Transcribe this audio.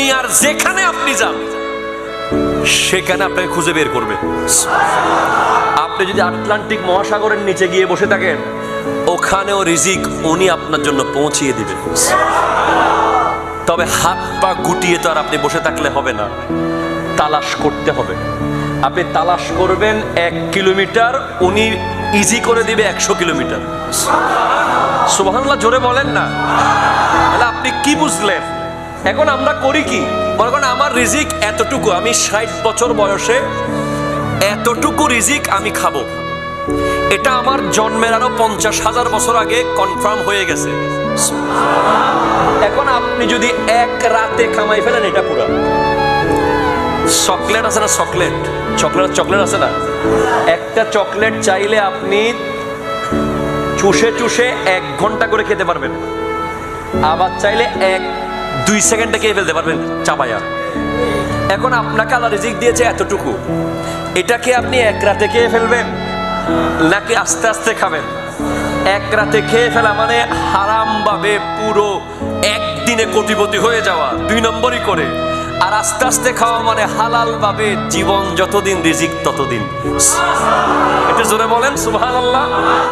দুনিয়ার যেখানে আপনি যান সেখানে আপনাকে খুঁজে বের করবে। আপনি যদি আটলান্টিক মহাসাগরের নিচে গিয়ে বসে থাকেন, ওখানেও রিজিক উনি আপনার জন্য পৌঁছিয়ে দিবেন। তবে হাত পা গুটিয়ে তো আর আপনি বসে থাকলে হবে না, তালাশ করতে হবে। আপনি তালাশ করবেন 1 কিলোমিটার, উনি ইজি করে দিবে 100 কিলোমিটার। সুবহানাল্লাহ জোরে বলেন না। তাহলে আপনি কি বুঝলেন? এখন আমরা করি কি? মনে করেন আমার রিজিক এতটুকু, আমি 60 বছর বয়সে এতটুকু রিজিক আমি খাবো, এটা আমার জন্মের আরো 50,000 বছর আগে কনফার্ম হয়ে গেছে। এখন আপনি যদি এক রাতে কামাই ফেলেন, এটা পুরো চকলেট আছে না, চকলেট আছে না, একটা চকলেট চাইলে আপনি চুষে চুষে 1 ঘন্টা করে খেতে পারবেন, আবার চাইলে 1-2 সেকেন্ডে খেয়ে ফেলতে পারবেন চাবায়া। এখন আপনাকে আল্লাহ রিজিক দিয়েছে এতটুকু, এটাকে আপনি এক রাতে খেয়ে ফেলবেন নাকি আস্তে আস্তে খাবেন? এক রাতে খেয়ে ফেলা মানে হারাম ভাবে পুরো একদিনে কোটিপতি হয়ে যাওয়া, 2 নম্বরই করে। আর আস্তে আস্তে খাওয়া মানে হালাল ভাবে জীবন যতদিন, রিজিক ততদিন। এটা জোরে বলেন সুবহানাল্লাহ।